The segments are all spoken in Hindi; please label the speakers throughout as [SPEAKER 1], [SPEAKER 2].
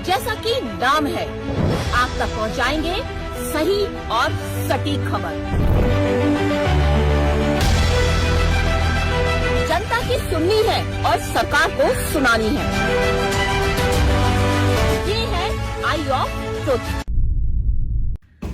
[SPEAKER 1] जैसा कि नाम है, आप तक पहुंचाएंगे सही और सटीक खबर। जनता की सुननी है और सरकार को सुनानी है। ये है आई ऑफ ट्रुथ।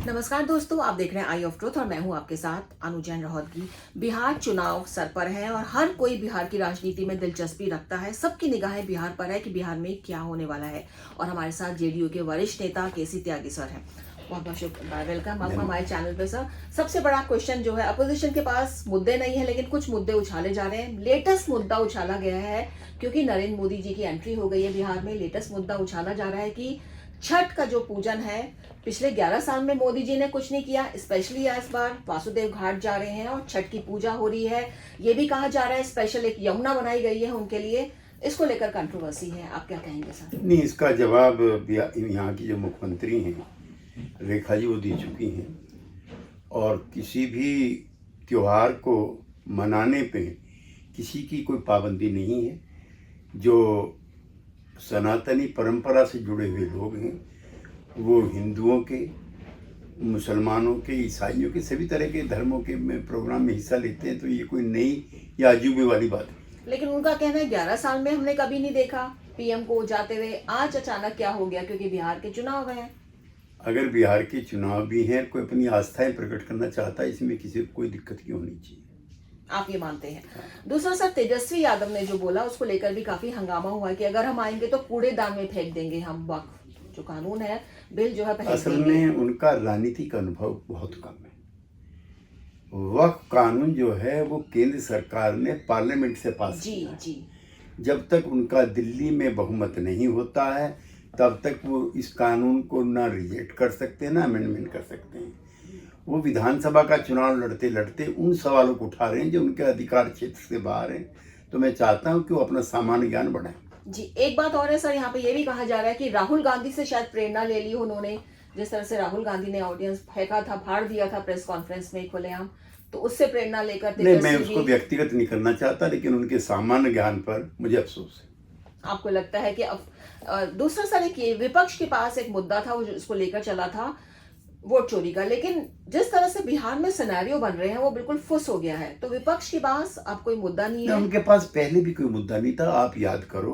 [SPEAKER 1] नमस्कार दोस्तों, आप देख रहे हैं आई ऑफ ट्रुथ और मैं हूं आपके साथ अनु जैन रहोदगी। बिहार चुनाव सर पर है और हर कोई बिहार की राजनीति में दिलचस्पी रखता है। सबकी निगाहें बिहार पर है कि बिहार में क्या होने वाला है। और हमारे साथ जेडीयू के वरिष्ठ नेता केसी त्यागी सर हैं। बहुत बहुत शुक्रिया, वेलकम आपका हमारे चैनल पे सर। सबसे बड़ा क्वेश्चन जो है, अपोजिशन के पास मुद्दे नहीं है लेकिन कुछ मुद्दे उछाले जा रहे हैं। लेटेस्ट मुद्दा उछाला गया है क्योंकि नरेंद्र मोदी जी की एंट्री हो गई है बिहार में। लेटेस्ट मुद्दा उछाला जा रहा है कि छठ का जो पूजन है, पिछले 11 साल में मोदी जी ने कुछ नहीं किया। स्पेशली इस बार वासुदेव घाट जा रहे हैं और छठ की पूजा हो रही है। ये भी कहा जा रहा है स्पेशल एक यमुना बनाई गई है उनके लिए। इसको लेकर कंट्रोवर्सी है, आप क्या कहेंगे सर?
[SPEAKER 2] नहीं, इसका जवाब यहाँ की जो मुख्यमंत्री हैं रेखा जी वो दे चुकी हैं। और किसी भी त्योहार को मनाने पे किसी की कोई पाबंदी नहीं है। जो सनातनी परंपरा से जुड़े हुए लोग हैं वो हिंदुओं के, मुसलमानों के, ईसाइयों के, सभी तरह के धर्मों के में प्रोग्राम में हिस्सा लेते हैं। तो ये कोई नई या अजूबे वाली बात है।
[SPEAKER 1] लेकिन उनका कहना है 11 साल में हमने कभी नहीं देखा पीएम को जाते हुए। आज अचानक क्या हो गया? क्योंकि बिहार के चुनाव हैं।
[SPEAKER 2] अगर बिहार के चुनाव भी हैं, कोई अपनी आस्थाएं प्रकट करना चाहता है, इसमें किसी को कोई दिक्कत क्यों होनी चाहिए?
[SPEAKER 1] आप ये मानते हैं? दूसरा सर, तेजस्वी यादव ने जो बोला उसको लेकर भी काफी हंगामा हुआ है कि अगर हम आएंगे तो कूड़ेदान में फेंक देंगे हम वक्फ जो कानून है, बिल जो है फेंक
[SPEAKER 2] असल
[SPEAKER 1] देंगे।
[SPEAKER 2] में उनका राजनीतिक अनुभव बहुत कम है। वक्फ कानून जो है वो केंद्र सरकार ने पार्लियामेंट से पास
[SPEAKER 1] जी
[SPEAKER 2] किया है।
[SPEAKER 1] जी।
[SPEAKER 2] जब तक उनका दिल्ली में बहुमत नहीं होता है तब तक वो इस कानून को ना रिजेक्ट कर सकते हैं ना अमेंडमेंट कर सकते हैं। वो विधानसभा का चुनाव लड़ते लड़ते उन सवालों को उठा रहे हैं जो उनके अधिकार क्षेत्र से बाहर हैं। तो मैं चाहता हूं कि वो अपना सामान्य ज्ञान बढ़ाएं।
[SPEAKER 1] जी, एक बात और है सर, यहाँ पे ये भी कहा जा रहा है कि राहुल गांधी से शायद प्रेरणा ले ली उन्होंने। जिस तरह से राहुल गांधी ने ऑडियंस फेंका था, फाड़ दिया था प्रेस कॉन्फ्रेंस में खुलेआम, तो उससे प्रेरणा लेकर
[SPEAKER 2] नहीं, मैं उसको व्यक्तिगत नहीं करना चाहता, लेकिन उनके सामान्य ज्ञान पर मुझे अफसोस है।
[SPEAKER 1] आपको लगता है कि अब दूसरा सर, एक विपक्ष के पास एक मुद्दा था वो उसको लेकर चला था वोट चोरी का। लेकिन जिस तरह से बिहार में सिनेरियो बन रहे हैं वो बिल्कुल फुस हो गया है। तो विपक्ष के पास अब कोई मुद्दा नहीं है?
[SPEAKER 2] उनके पास पहले भी कोई मुद्दा नहीं था। आप याद करो,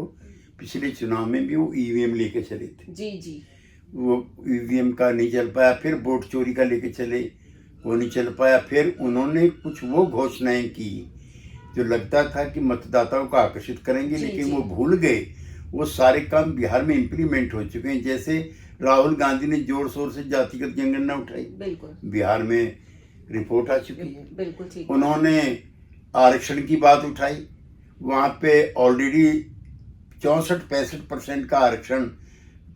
[SPEAKER 2] पिछले चुनाव में भी वो ईवीएम लेके चले थे।
[SPEAKER 1] जी जी।
[SPEAKER 2] वो ईवीएम का नहीं चल पाया, फिर वोट चोरी का लेके चले, वो नहीं चल पाया। फिर उन्होंने कुछ वो घोषणाएं की जो लगता था कि मतदाताओं को आकर्षित करेंगे, लेकिन वो भूल गए। वो सारे काम बिहार में इम्प्लीमेंट हो चुके हैं। जैसे राहुल गांधी ने जोर शोर से जातिगत जनगणना उठाई, बिल्कुल बिहार में रिपोर्ट आ चुकी है।
[SPEAKER 1] बिल्कुल ठीक।
[SPEAKER 2] उन्होंने आरक्षण की बात उठाई, वहाँ पे ऑलरेडी 64-65% का आरक्षण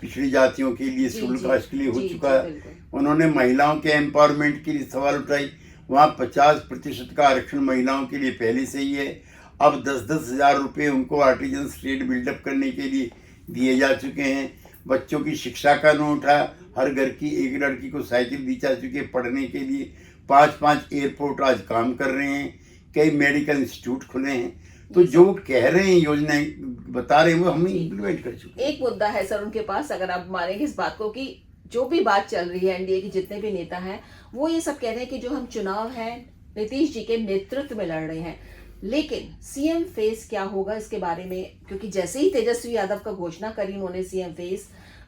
[SPEAKER 2] पिछड़ी जातियों के लिए, शेड्यूल कास्ट के लिए हो चुका है। उन्होंने महिलाओं के एम्पावरमेंट के लिए सवाल उठाई, वहाँ 50% का आरक्षण महिलाओं के लिए पहले से ही है। अब 10-10 हज़ार रुपये उनको आर्टिजन स्टेट बिल्डअप करने के लिए दिए जा चुके हैं। बच्चों की शिक्षा का न उठा, हर घर की एक लड़की को साइकिल दी जा चुकी है पढ़ने के लिए। 5-5 एयरपोर्ट आज काम कर रहे हैं, कई मेडिकल इंस्टीट्यूट खुले हैं। तो जो कह रहे हैं, योजनाएं बता रहे हैं, वो हम इम्प्लीमेंट कर चुके हैं।
[SPEAKER 1] एक मुद्दा है सर उनके पास, अगर आप मानेंगे इस बात को, कि जो भी बात चल रही है एनडीए के जितने भी नेता हैं वो ये सब कह रहे हैं कि जो हम चुनाव है नीतीश जी के नेतृत्व में लड़ रहे हैं, लेकिन सीएम फेस क्या होगा इसके बारे में, क्योंकि जैसे ही तेजस्वी यादव का घोषणा करी उन्होंने सीएम फेस,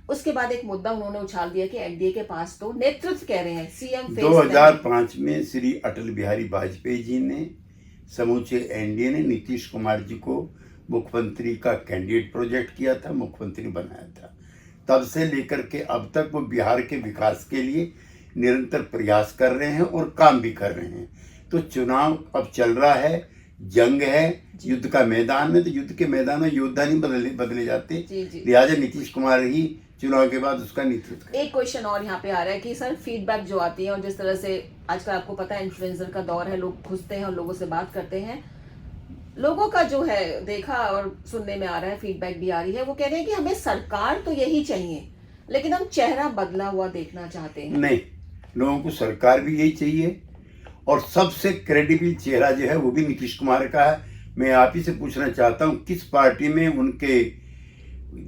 [SPEAKER 1] उसके बाद एक मुद्दा उन्होंने उछाल दिया कि एनडीए के पास तो नेतृत्व कह रहे हैं, सीएम फेस।
[SPEAKER 2] 2005 में श्री अटल बिहारी वाजपेयी जी ने, समूचे एनडीए ने नीतीश कुमार जी को मुख्यमंत्री का कैंडिडेट प्रोजेक्ट किया था, मुख्यमंत्री बनाया था। तब से लेकर के अब तक वो बिहार के विकास के लिए निरंतर प्रयास कर रहे हैं और काम भी कर रहे हैं। तो चुनाव अब चल रहा है, जंग है, युद्ध का मैदान है। तो युद्ध के मैदान में योद्धा नहीं बदले जाते, लिहाजा नीतीश कुमार ही चुनाव के बाद उसका नेतृत्व करें।
[SPEAKER 1] एक क्वेश्चन और यहाँ पे आ रहा है कि सर फीडबैक जो आती है, और जिस तरह से आजकल आपको पता है इन्फ्लुएंसर का दौर है, लोग घुसते हैं और लोगों से बात करते हैं, लोगों का जो है देखा और सुनने में आ रहा है, फीडबैक भी आ रही है, वो कह रहे हैं कि हमें सरकार तो यही चाहिए लेकिन हम चेहरा बदला हुआ देखना चाहते हैं।
[SPEAKER 2] नहीं, लोगों को सरकार भी यही चाहिए और सबसे क्रेडिबल चेहरा जो है वो भी नीतीश कुमार का है। मैं आप ही से पूछना चाहता हूँ, किस पार्टी में उनके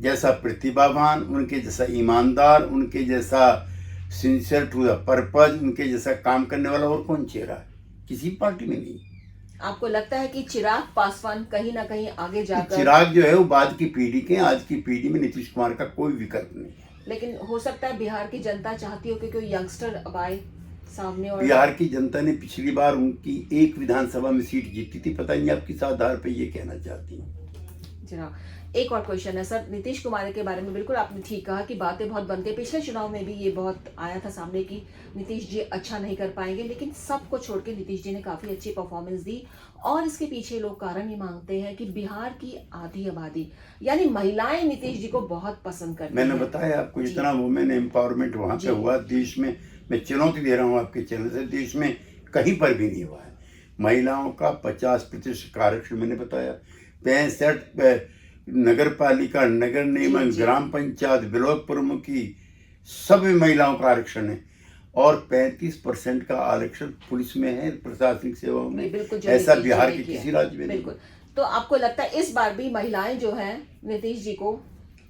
[SPEAKER 2] जैसा प्रतिभावान, उनके जैसा ईमानदार, उनके जैसा सिंसियर टू द पर्पज, उनके जैसा काम करने वाला और कौन चेहरा है? किसी पार्टी में नहीं।
[SPEAKER 1] आपको लगता है कि चिराग पासवान कहीं ना कहीं आगे जाकर,
[SPEAKER 2] चिराग जो है वो बाद की पीढ़ी के, आज की पीढ़ी में नीतीश कुमार का कोई विकल्प नहीं है।
[SPEAKER 1] लेकिन हो सकता है बिहार की जनता चाहती हो कि कोई यंगस्टर अब आए सामने। और
[SPEAKER 2] बिहार की जनता ने पिछली बार उनकी एक विधानसभा में सीट जीती थी, पता नहीं आप किस आधार पे ये कहना चाहती हैं?
[SPEAKER 1] जी हाँ, एक और क्वेश्चन है सर, नीतीश कुमार के बारे में बिल्कुल आपने ठीक कहा कि बातें बहुत बनती है। पिछले चुनाव में भी ये बहुत आया था सामने कि नीतीश जी अच्छा नहीं कर पाएंगे, लेकिन सबको छोड़ के नीतीश जी ने काफी अच्छी परफॉर्मेंस दी। और इसके पीछे लोग कारण ये मांगते हैं कि बिहार की आधी आबादी यानी महिलाएं नीतीश जी को बहुत पसंद करती हैं।
[SPEAKER 2] मैंने बताया आपको, जितना वुमेन एम्पावरमेंट वहाँ पे हुआ देश में, मैं चुनौती दे रहा हूँ आपके चैनल से, देश में कहीं पर भी नहीं हुआ है। महिलाओं का 50% आरक्षण मैंने बताया, 65 नगर पालिका, नगर निगम, ग्राम पंचायत, ब्लॉक प्रमुखी, सब में महिलाओं का आरक्षण है। और 35% का आरक्षण पुलिस में है, प्रशासनिक सेवाओं में। ऐसा बिहार के किसी राज्य में नहीं।
[SPEAKER 1] तो आपको लगता है इस बार भी महिलाएं जो हैं नीतीश जी को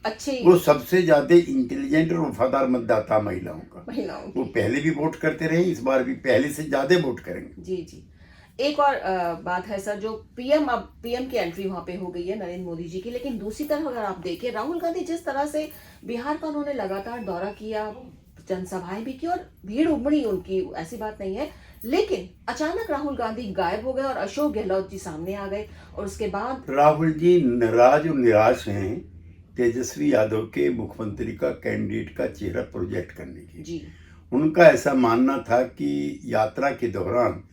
[SPEAKER 1] अच्छे,
[SPEAKER 2] वो सबसे ज्यादा इंटेलिजेंट और वफादार मतदाता महिलाओं का,
[SPEAKER 1] महिलाओं
[SPEAKER 2] वो पहले भी वोट करते रहे, इस बार भी पहले से ज्यादा वोट करेंगे।
[SPEAKER 1] जी जी। एक और बात है सर, जो पीएम, अब पीएम की एंट्री वहां पे हो गई है नरेंद्र मोदी जी की, लेकिन दूसरी तरफ अगर आप देखें राहुल गांधी जिस तरह से बिहार का उन्होंने लगातार दौरा किया, जनसभाएं भी की और भीड़ उमड़ी उनकी, ऐसी बात नहीं है, लेकिन अचानक राहुल गांधी गायब हो गए और अशोक गहलोत जी सामने आ गए। और उसके बाद
[SPEAKER 2] राहुल जी नाराज और निराश हैं तेजस्वी यादव के मुख्यमंत्री का कैंडिडेट का चेहरा प्रोजेक्ट करने की।
[SPEAKER 1] जी,
[SPEAKER 2] उनका ऐसा मानना था कि यात्रा के दौरान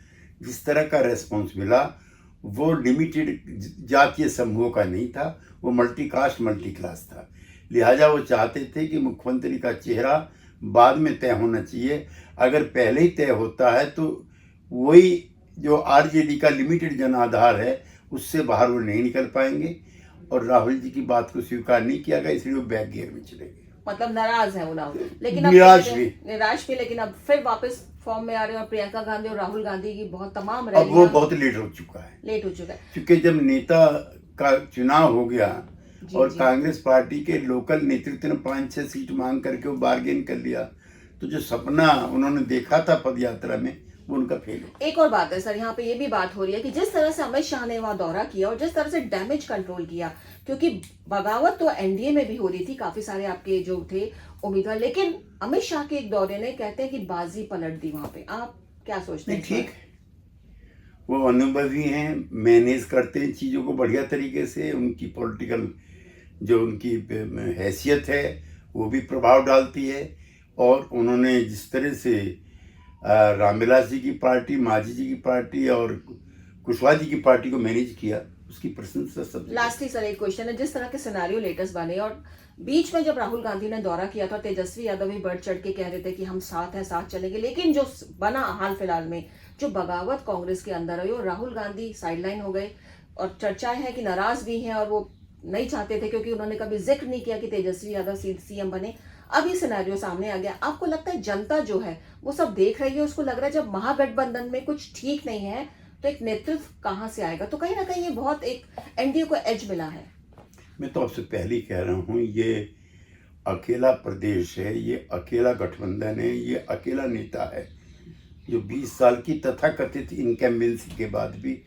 [SPEAKER 2] जिस तरह का रेस्पॉन्स मिला वो लिमिटेड जातीय समूह का नहीं था, वो मल्टी कास्ट मल्टी क्लास था। लिहाजा वो चाहते थे कि मुख्यमंत्री का चेहरा बाद में तय होना चाहिए। अगर पहले ही तय होता है तो वही जो आरजेडी का लिमिटेड जनाधार है उससे बाहर वो नहीं निकल पाएंगे, और राहुल जी की बात को स्वीकार नहीं किया गया, इसलिए वो बैक गियर में चले गए।
[SPEAKER 1] मतलब नाराज है वो राहुल, लेकिन अब निराश भी, लेकिन अब फिर वापस फॉर्म में आ रहे हैं। और प्रियंका गांधी और राहुल गांधी की बहुत तमाम
[SPEAKER 2] अब वो बहुत लेट हो चुका है, क्योंकि जब नेता का चुनाव हो गया और कांग्रेस पार्टी के लोकल नेतृत्व ने 5-6 सीट मांग करके वो बार्गेन कर लिया, तो जो सपना उन्होंने देखा था पद यात्रा में वो उनका फेल हो।
[SPEAKER 1] एक और बात है सर, यहाँ पे ये भी बात हो रही है कि जिस तरह से अमित शाह ने वहां दौरा किया और जिस तरह से डैमेज कंट्रोल किया, क्योंकि बगावत तो एनडीए में भी हो रही थी, काफी सारे आपके जो थे उम्मीदवार, लेकिन अमित शाह के एक दौरे ने कहते हैं कि बाजी पलट दी वहां पे। आप क्या सोचते हैं?
[SPEAKER 2] ठीक, वो अनुभवी हैं, मैनेज करते हैं चीजों को बढ़िया तरीके से, उनकी पॉलिटिकल जो उनकी हैसियत है वो भी प्रभाव डालती है। और उन्होंने जिस तरह से रामविलास जी की पार्टी, मांझी जी की पार्टी और कुशवाहा जी की पार्टी को मैनेज किया, उसकी प्रशंसा सब।
[SPEAKER 1] लास्टली सर एक क्वेश्चन है, जिस तरह के सिनेरियो लेटेस्ट बने और बीच में जब राहुल गांधी ने दौरा किया था, तेजस्वी यादव भी बढ़ चढ़ के कह रहे थे कि हम साथ हैं, साथ चलेंगे, लेकिन जो बना हाल फिलहाल में जो बगावत कांग्रेस के अंदर हुई और राहुल गांधी साइडलाइन हो गए, और चर्चाएं हैं कि नाराज भी हैं और वो नहीं चाहते थे क्योंकि उन्होंने कभी जिक्र नहीं किया कि तेजस्वी यादव सीएम बने। अब ये सिनेरियो सामने आ गया। आपको लगता है जनता जो है वो सब देख रही है, उसको लग रहा है जब महागठबंधन में कुछ ठीक नहीं है तो एक नेतृत्व कहां से आएगा? तो कहीं ना कहीं ये बहुत एक एनडीए को एज मिला है।
[SPEAKER 2] मैं तो आपसे पहले ही कह रहा हूँ, ये अकेला प्रदेश है, ये अकेला गठबंधन है, ये अकेला नेता है जो 20 साल की तथाकथित इनकम्बेंसी के बाद भी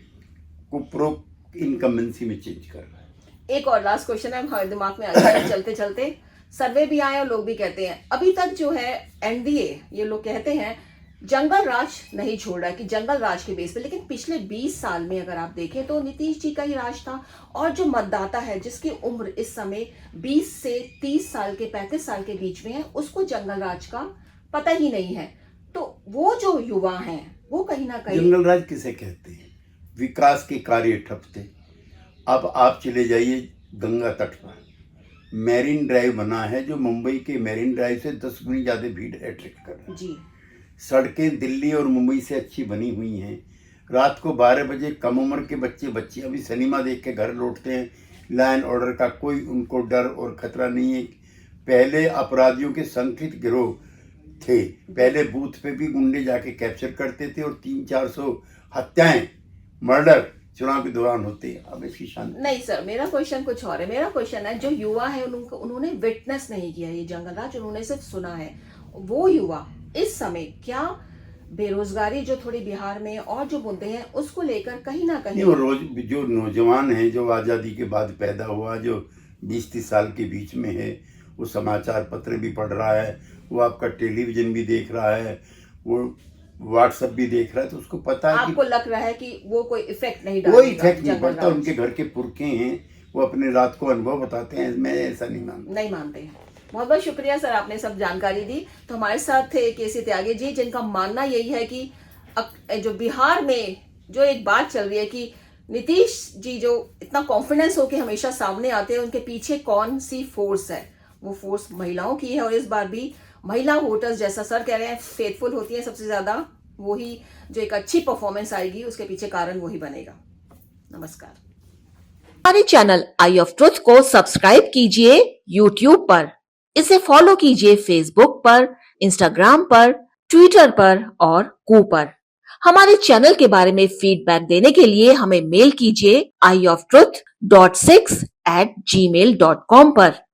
[SPEAKER 2] उपरोक्त इनकम्बेंसी में चेंज कर रहा है।
[SPEAKER 1] एक और लास्ट क्वेश्चन है हमारे दिमाग में आगे चलते चलते, सर्वे भी आए और लोग भी कहते हैं अभी तक जो है एनडीए, ये लोग कहते हैं जंगल राज नहीं छोड़ रहा है, कि जंगल राज के बेस पे, लेकिन पिछले 20 साल में अगर आप देखें तो नीतीश जी का ही राज था। और जो मतदाता है जिसकी उम्र इस समय 20 से 30 साल के 35 साल के बीच में है, उसको जंगल राज का पता ही नहीं है। तो वो जो युवा हैं वो कहीं ना कहीं,
[SPEAKER 2] जंगल राज किसे कहते हैं? विकास के कार्य ठप थे। अब आप चले जाइए गंगा तट पर, मैरीन ड्राइव बना है जो मुंबई के मैरीन ड्राइव से 10 गुनी ज्यादा भीड़ अट्रैक्ट कर रहा है जी। सड़कें दिल्ली और मुंबई से अच्छी बनी हुई हैं। रात को 12 बजे कम उम्र के बच्चियां भी सिनेमा देख के घर लौटते हैं। लॉ एंड ऑर्डर का कोई उनको डर और खतरा नहीं है। पहले अपराधियों के संगठित गिरोह थे, पहले बूथ पे भी गुंडे जाके कैप्चर करते थे और 300-400 हत्याएं, मर्डर चुनाव के दौरान होते हैं। अब इसकी शांति
[SPEAKER 1] नहीं सर, मेरा क्वेश्चन कुछ और है। मेरा क्वेश्चन है जो युवा है उन्होंने विटनेस नहीं किया ये जंगल राज, उन्होंने सिर्फ सुना है। वो युवा इस समय क्या बेरोजगारी जो थोड़ी बिहार में और जो मुद्दे हैं उसको लेकर कहीं ना कहीं
[SPEAKER 2] वो रोज जो नौजवान है जो आज़ादी के बाद पैदा हुआ, जो 20-30 साल के बीच में है, वो समाचार पत्र भी पढ़ रहा है, वो आपका टेलीविजन भी देख रहा है, वो व्हाट्सएप भी देख रहा है, तो उसको पता है
[SPEAKER 1] आपको लग रहा है कि वो कोई इफेक्ट नहीं
[SPEAKER 2] कोई
[SPEAKER 1] डालेगा
[SPEAKER 2] इफेक्ट नहीं
[SPEAKER 1] जंगल
[SPEAKER 2] पड़ता।
[SPEAKER 1] राज?
[SPEAKER 2] उनके घर के पुरखे हैं, वो अपने रात को अनुभव बताते हैं। मैं ऐसा नहीं मानता।
[SPEAKER 1] नहीं मानते हैं। बहुत बहुत शुक्रिया सर, आपने सब जानकारी दी। तो हमारे साथ थे केसी त्यागी जी, जिनका मानना यही है कि जो बिहार में जो एक बात चल रही है कि नीतीश जी जो इतना कॉन्फिडेंस होके हमेशा सामने आते हैं, उनके पीछे कौन सी फोर्स है, वो फोर्स महिलाओं की है। और इस बार भी महिला वोटर्स, जैसा सर कह रहे हैं, फेथफुल होती है सबसे ज्यादा, वही जो एक अच्छी परफॉर्मेंस आएगी उसके पीछे कारण वही बनेगा। नमस्कार। हमारे चैनल आई ऑफ ट्रुथ को सब्सक्राइब कीजिए YouTube पर, इसे फॉलो कीजिए Facebook पर, Instagram पर, Twitter पर और कू पर। हमारे चैनल के बारे में फीडबैक देने के लिए हमें मेल कीजिए ioftruth.6@gmail.com पर।